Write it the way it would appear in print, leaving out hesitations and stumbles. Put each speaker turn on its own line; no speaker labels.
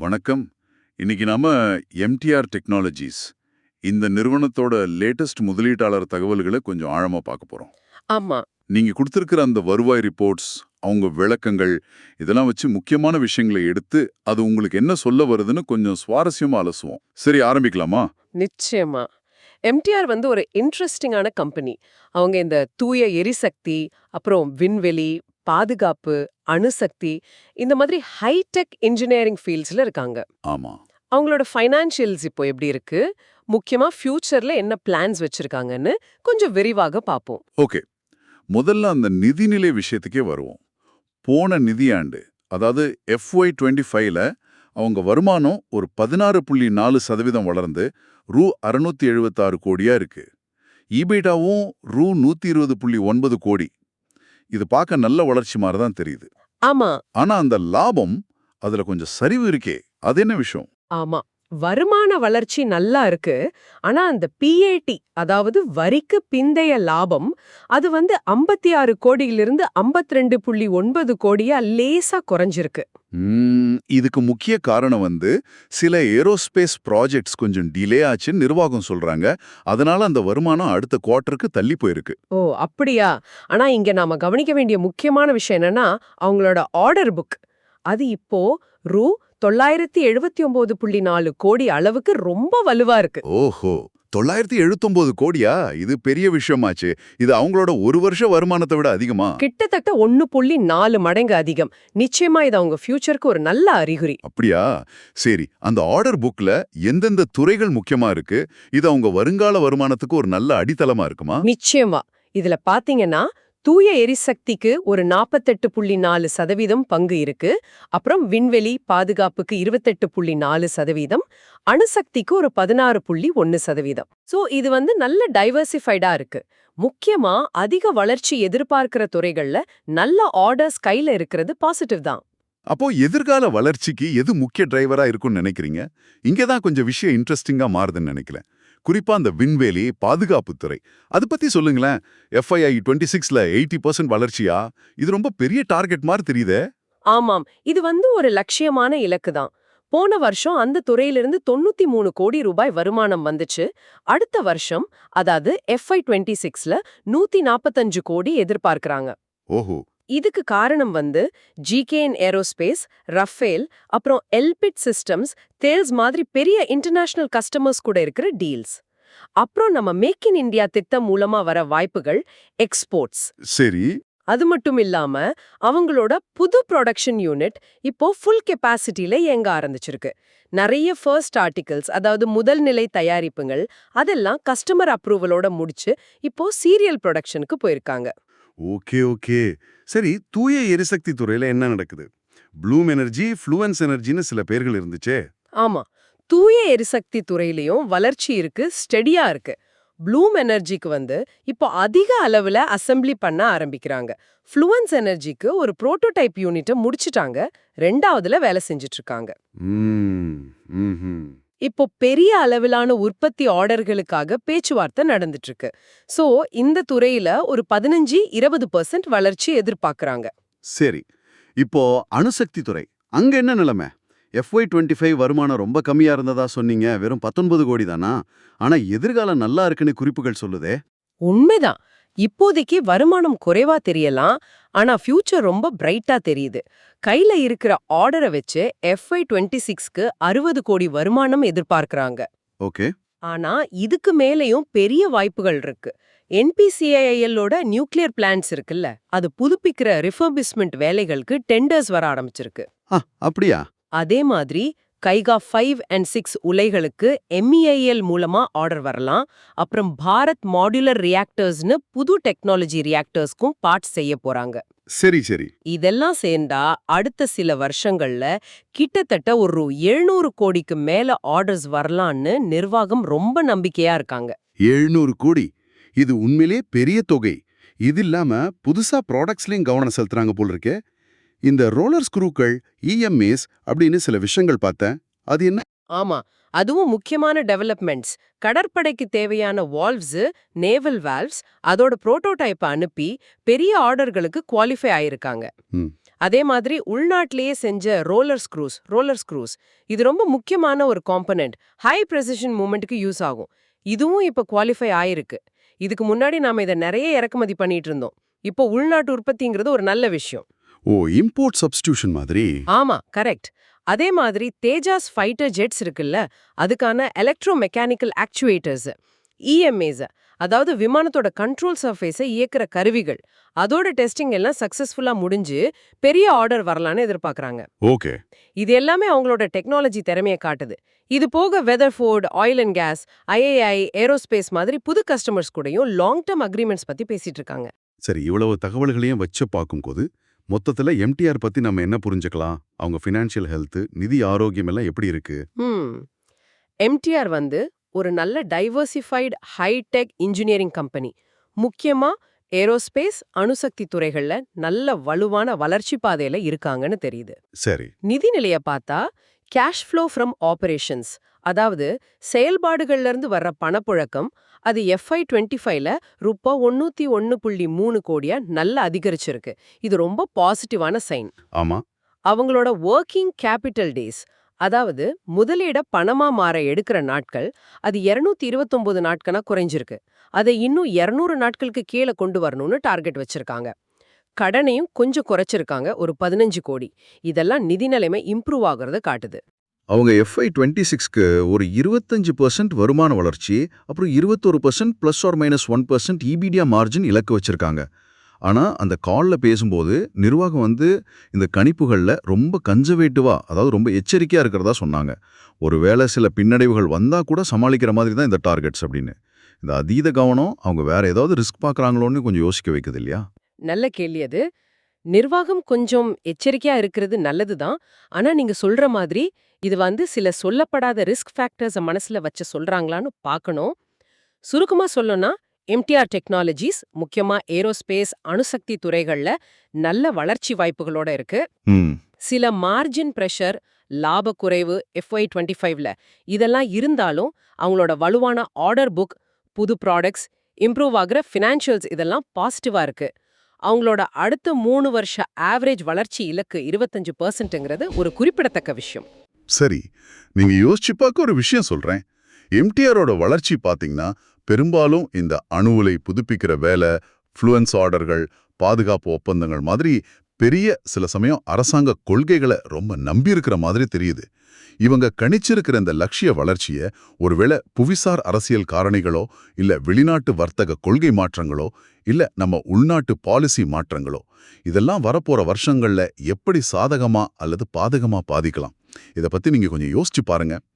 வணக்கம். இன்னைக்கு நாம எம்டிஆர் டெக்னாலஜிஸ் இந்த நிறுவனத்தோட லேட்டஸ்ட் முதலீட்டாளர் தகவல்களை கொஞ்சம் ஆழமா பார்க்க போறோம்.
ஆமா.
நீங்க கொடுத்திருக்கிற அந்த வருவாய் ரிப்போர்ட்ஸ், அவங்க விளக்கங்கள், இதெல்லாம் வச்சு முக்கியமான விஷயங்களை எடுத்து அது உங்களுக்கு என்ன சொல்ல வருதுன்னு கொஞ்சம் சுவாரஸ்யமா அலசுவோம். சரி, ஆரம்பிக்கலாமா?
நிச்சயமா. எம்டிஆர் ஒரு இன்ட்ரெஸ்டிங்கான கம்பெனி. அவங்க இந்த தூய எரிசக்தி, அப்புறம் விண்வெளி, பாதுகாப்பு, அணுசக்தி, இந்த மாதிரி ஹைடெக் இன்ஜினியரிங் ஃபீல்ட்ஸ்ல இருக்காங்க.
ஆமா.
அவங்களோட ஃபைனான்ஷியல்ஸ் இப்போ எப்படி இருக்கு, முக்கியமா ஃபியூச்சர்ல என்ன பிளான்ஸ் வச்சிருக்காங்கன்னு கொஞ்சம் விரிவாக பார்ப்போம்.
ஓகே. முதல்ல அந்த நிதிநிலை விஷயத்துக்கே வருவோம். போன நிதியாண்டு, அதாவது FY25ல அவங்க வருமானம் ஒரு 16.4% வளர்ந்து ரூ. 676 கோடியா இருக்கு. ஈபேட்டாவும் ரூ. 120.9 கோடி. இது பார்க்க நல்ல வளர்ச்சி மாதிரி தான் தெரியுது.
ஆமா.
ஆனா அந்த லாபம், அதுல கொஞ்சம் சரிவு இருக்கே, அது என்ன விஷயம்?
ஆமா. வருமான வளர்ச்சி நல்லா இருக்கு. ஆனா அந்த பிஏடி, அதாவது வரிக்கு பிந்தைய லாபம், அது 56 கோடியிலிருந்து 52.9 கோடியா லேசா குறைஞ்சிருக்கு.
இதுக்கு முக்கிய காரணம் சில ஏரோஸ்பேஸ் ப்ராஜெக்ட்ஸ் கொஞ்சம் டிலே ஆச்சுன்னு நிர்வாகம் சொல்றாங்க. அதனால அந்த வருமானம் அடுத்த குவார்ட்டருக்கு தள்ளி போயிருக்கு.
ஓ, அப்படியா? ஆனா இங்க நாம கவனிக்க வேண்டிய முக்கியமான விஷயம் என்னன்னா, அவங்களோட ஆர்டர் புக் அது இப்போ ரூ. 979.4 கோடி அளவுக்கு ரொம்ப வலுவா இருக்கு.
ஓஹோ, 979 கோடியா? இது பெரிய விஷயமாச்சு. இது அவங்களோட ஒரு வருஷ வருமானத்தை விட அதிகமா?
கிட்டத்தட்ட 1.4 மடங்கு அதிகம். நிச்சயமா இது அவங்க ஃபியூச்சருக்கு ஒரு நல்ல அறிகுறி.
அப்படியா? சரி, அந்த ஆர்டர் புக்ல எந்தெந்த துறைகள் முக்கியமா இருக்கு? இது அவங்க வருங்கால வருமானத்துக்கு ஒரு நல்ல அடித்தளமா இருக்குமா?
நிச்சயமா. இதுல பாத்தீங்கன்னா, தூய எரிசக்திக்கு ஒரு 48.4% பங்கு இருக்கு. அப்புறம் விண்வெளி பாதுகாப்புக்கு 28.4%, அணுசக்திக்கு ஒரு 16.1%. சோ இது நல்ல டைவர்சிஃபைடா இருக்கு. முக்கியமா அதிக வளர்ச்சி எதிர்பார்க்கிற துறைகள்ல நல்ல ஆர்டர்ஸ் கையில இருக்கிறது பாசிட்டிவ் தான்.
அப்போ எதிர்கால வளர்ச்சிக்கு எது முக்கிய டிரைவரா இருக்கும்னு நினைக்கிறீங்க? இங்கதான் கொஞ்சம் விஷயம் இன்ட்ரெஸ்டிங்கா மாறுதுன்னு நினைக்கிறேன். குறிப்பா அந்த விண்வெளி பாதுகாப்புத்துறை, அது பத்தி சொல்லுங்களேன். FY26ல 80% வளர்ச்சியா? இது ரொம்ப பெரிய டார்கெட் மாதிரி தெரியுதே.
ஆமாம், இது ஒரு லட்சியமான இலக்கு தான். போன வருஷம் அந்த துறையிலிருந்து 93 கோடி ரூபாய் வருமானம் வந்துச்சு. அடுத்த வருஷம், அதாவது FY26ல 145 கோடி எதிர்பார்க்கறாங்க.
ஓஹோ.
இதுக்கு காரணம் GKN ஏரோஸ்பேஸ், ரஃபேல், அப்புறம் எல்பிட் சிஸ்டம்ஸ், தேல்ஸ் மாதிரி பெரிய இன்டர்நேஷனல் கஸ்டமர்ஸ் கூட இருக்கிற டீல்ஸ். அப்புறம் நம்ம மேக் இன் இந்தியா திட்டம் மூலமா வர வாய்ப்புகள், எக்ஸ்போர்ட்ஸ்.
சரி.
அது மட்டும் இல்லாம அவங்களோட புது ப்ரொடக்ஷன் யூனிட் இப்போ ஃபுல் கெப்பாசிட்டில இயங்க ஆரம்பிச்சிருக்கு. நிறைய ஃபர்ஸ்ட் ஆர்டிகல்ஸ், அதாவது முதல் நிலை தயாரிப்புகள், அதெல்லாம் கஸ்டமர் அப்ரூவலோட முடிச்சு இப்போ சீரியல் ப்ரொடக்ஷனுக்கு போயிருக்காங்க.
Okay okay. சரி, தூய எரிசக்தி துறையில என்ன நடக்குது? ப்ளூம் எனர்ஜி, ஃப்ளூவன்ஸ் எனர்ஜின்னு சில பேர்கள் இருந்துச்சே.
ஆமா, தூய எரிசக்தி துறையிலயும் வளர்ச்சி இருக்கு, ஸ்டெடியா இருக்கு. ப்ளூம் எனர்ஜிக்கு இப்போ அதிக அளவுல அசெம்பிளி பண்ண ஆரம்பிக்கிறாங்க. ஃப்ளூவன்ஸ் எனர்ஜிக்கு ஒரு புரோட்டோடைப் யூனிட்டை முடிச்சிட்டாங்க, 2வதுல வேலை செஞ்சுட்டு இருக்காங்க. இப்போ பெரிய அளவிலான உற்பத்தி ஆர்டர்களுக்காக பேச்சுவார்த்தை நடந்துட்டு இருக்கு. சோ இந்த துறையில ஒரு 15-20% வளர்ச்சி எதிர்பார்க்கறாங்க.
சரி, இப்போ அணுசக்தி துறை, அங்க என்ன நிலைமை? FY25 வருமானம் ரொம்ப கம்மியா இருந்ததா சொன்னீங்க. வெறும் 19 கோடி தானா? ஆனா எதிர்காலம் நல்லா இருக்குன்னு குறிப்புகள் சொல்லுதே.
உண்மைதான். இப்போதைக்கு வருமானம் குறைவா தெரியலாம், ஆனா ஃபியூச்சர் ரொம்ப பிரைட்டா தெரியுது. கையில இருக்கிற ஆர்டரை வச்சு FY26க்கு 60 கோடி வருமானம் எதிர்பார்க்கறாங்க.
ஓகே.
ஆனா இதுக்கு மேலேயும் பெரிய வாய்ப்புகள் இருக்கு. NPCILஓட நியூக்ளியர் பிளான்ட்ஸ் இருக்குல்ல, அது புதுப்பிக்கிற ரிஃபர்பிஷ்மெண்ட் வேலைகளுக்கு டெண்டர்ஸ் வர ஆரம்பிச்சிருக்கு.
அப்படியா?
அதே மாதிரி கைகா 5 and 6 உலைகளுக்கு MEIL மூலமா ஆர்டர் வரலாம். அப்புறம் பாரத் மாடுலர் ரியாக்டர்ஸ்னு புது டெக்னாலஜி ரியாக்டர்ஸ்க்கும் பார்ட்ஸ் செய்ய போறாங்க.
சரி சரி.
இதெல்லாம் சேர்ந்தா அடுத்த சில வருஷங்கள்ல கிட்டத்தட்ட ஒரு 700 கோடிக்கு மேல ஆர்டர்ஸ் வரலான்னு நிர்வாகம் ரொம்ப நம்பிக்கையா இருக்காங்க.
700 கோடி, இது உண்மையிலே பெரிய தொகை. இது இல்லாம புதுசா ப்ராடக்ட்ஸ்லயும் கவனம் செலுத்துறாங்க போல் இருக்கே. இந்த ரோலர் ஸ்க்ரூக்கள், EMAs அப்படின்னு சில விஷயங்கள் பார்த்தேன். அது என்ன?
ஆமா, அதுவும் முக்கியமான டெவலப்மெண்ட்ஸ். கடற்படைக்கு தேவையான வால்வ்ஸ், நேவல் வால்வ்ஸ், அதோட புரோட்டோடைப்பை அனுப்பி பெரிய ஆர்டர்களுக்கு குவாலிஃபை ஆயிருக்காங்க. அதே மாதிரி உள்நாட்டிலேயே செஞ்ச ரோலர் ஸ்க்ரூஸ் இது ரொம்ப முக்கியமான ஒரு காம்பனன்ட். ஹை பிரெசிஷன் மூவ்மெண்ட்டுக்கு யூஸ் ஆகும். இதுவும் இப்ப குவாலிஃபை ஆயிருக்கு. இதுக்கு முன்னாடி நாம இதை நிறைய இறக்குமதி பண்ணிட்டு இருந்தோம். இப்போ உள்நாட்டு உற்பத்திங்கிறது ஒரு நல்ல விஷயம்.
ஓ, இம்போர்ட் சப்ஸ்டிடியூஷன் மாதிரி.
ஆமா, கரெக்ட். அதே மாதிரி தேஜாஸ் ஃபைட்டர் ஜெட்ஸ் இருக்குல்ல, அதுக்கான எலக்ட்ரோ மெக்கானிக்கல் ஆக்சுவேட்டர்ஸ், இஎம்ஏஸ், அதாவது விமானத்தோட கண்ட்ரோல் சர்ஃபேஸை இயக்குற கருவிகள், அதோட டெஸ்டிங் எல்லாம் சக்சஸ்ஃபுல்லா முடிஞ்சு பெரிய ஆர்டர் வரலான்னு எதிர்பார்க்கறாங்க.
ஓகே.
இது எல்லாமே அவங்களோட டெக்னாலஜி திறமையை காட்டுது. இது போக Weatherford, oil and gas, IAI, aerospace மாதிரி புது கஸ்டமர்ஸ் கூடயும் லாங் டர்ம் அக்ரிமெண்ட்ஸ் பத்தி பேசிட்டு இருக்காங்க.
சரி, இவ்வளவு தகவல்களையும் வச்சு பார்க்கும்போது மொத்தத்துல எம்டிஆர் பத்தி நம்ம என்ன புரிஞ்சுக்கலாம்? அவங்க ஃபினான்ஷியல் ஹெல்த், நிதி ஆரோக்கியம் எல்லாம் எப்படி இருக்கு?
எம்டிஆர் ஒரு நல்ல டைவர்சிஃபைடு ஹைடெக் இன்ஜினியரிங் கம்பெனி. முக்கியமா ஏரோஸ்பேஸ், அணுசக்தி துறைகள்ல நல்ல வலுவான வளர்ச்சி பாதையில இருக்காங்கன்னு தெரியுது.
சரி.
நிதிநிலைய பார்த்தா கேஷ் ஃப்ளோ ஃப்ரம் ஆபரேஷன்ஸ், அதாவது செயல்பாடுகள்ல இருந்து வர்ற பணப்புழக்கம், அது FY 25ல ரூபா 101.3 கோடியா நல்லா அதிகரிச்சிருக்கு. இது ரொம்ப பாசிட்டிவான சைன்.
ஆமா.
அவங்களோட ஒர்க்கிங் கேபிட்டல் டேஸ், அதாவது முதலீட பணமா மாற எடுக்கிற நாட்கள், அது 229 நாட்களா குறைஞ்சிருக்கு. அதை இன்னும் 200 நாட்களுக்கு கீழே கொண்டு வரணும்னு டார்கெட் வச்சிருக்காங்க. கடனையும் கொஞ்சம் குறைச்சிருக்காங்க, ஒரு 15 கோடி. இதெல்லாம் நிதி நிலைமை இம்ப்ரூவ் ஆகுறத காட்டுது.
அவங்க FY 26க்கு ஒரு 25% வருமான வளர்ச்சி, அப்புறம் 21% ±1% EBITDA மார்ஜின் இலக்கு வச்சிருக்காங்க. ஆனா அந்த கால்ல பேசும்போது நிர்வாகம் இந்த கணிப்புகள்ல ரொம்ப கன்சர்வேட்டிவா, அதாவது ரொம்ப எச்சரிக்கையா இருக்கிறதா சொன்னாங்க. ஒருவேளை சில பின்னடைவுகள் வந்தா கூட சமாளிக்கிற மாதிரி தான் இந்த டார்கெட்ஸ் அப்படின்னு. இந்த அதீத கவனம் அவங்க வேற ஏதாவது ரிஸ்க் பார்க்கறாங்களோன்னு கொஞ்சம் யோசிக்க வைக்குது இல்லையா?
நல்ல கேள்வி அது. நிர்வாகம் கொஞ்சம் எச்சரிக்கையா இருக்கிறது நல்லதுதான். ஆனா நீங்க சொல்ற மாதிரி இது சில சொல்லப்படாத ரிஸ்க் ஃபேக்டர்ஸை மனசுல வச்சு சொல்றாங்களான்னு பார்க்கணும். சுருக்கமா சொல்லணும்னா எம்டிஆர் டெக்னாலஜிஸ் முக்கியமா ஏரோஸ்பேஸ், அணுசக்தி துறைகள்ல நல்ல வளர்ச்சி வாய்ப்புகளோட இருக்கு. சில மார்ஜின் பிரஷர், லாப குறைவு FY 25ல இதெல்லாம் இருந்தாலும் அவங்களோட வலுவான ஆர்டர் புக், புது ப்ராடக்ட்ஸ், இம்ப்ரூவ் ஆகுற ஃபினான்ஷியல்ஸ் இதெல்லாம் பாசிட்டிவா இருக்கு. அவங்களோட அடுத்த 3 வருஷ ஆவரேஜ் வளர்ச்சி இலக்கு 25%ங்கிறது ஒரு குறிப்பிடத்தக்க விஷயம்.
சரி, நீங்க யோசிச்சு பார்க்க ஒரு விஷயம் சொல்றேன். எம்டிஆரோட வளர்ச்சி பாத்தீங்கன்னா பெரும்பாலும் இந்த அணு உலை புதுப்பிக்கிற வேலை, ஃப்ளூயன்ஸ் ஆர்டர்கள், பாதுகாப்பு ஒப்பந்தங்கள் மாதிரி பெரிய சில சமயம் அரசாங்க கொள்கைகளை ரொம்ப நம்பி இருக்கிற மாதிரி தெரியுது. இவங்க கணிச்சிருக்கிற இந்த லட்சிய வளர்ச்சியை ஒருவேளை புவிசார் அரசியல் காரணிகளோ, இல்ல வெளிநாட்டு வர்த்தக கொள்கை மாற்றங்களோ, இல்ல நம்ம உள்நாட்டு பாலிசி மாற்றங்களோ, இதெல்லாம் வரப்போற வருஷங்கள்ல எப்படி சாதகமா அல்லது பாதகமா பாதிக்கலாம்? இதை பத்தி நீங்க கொஞ்சம் யோசிச்சு பாருங்க.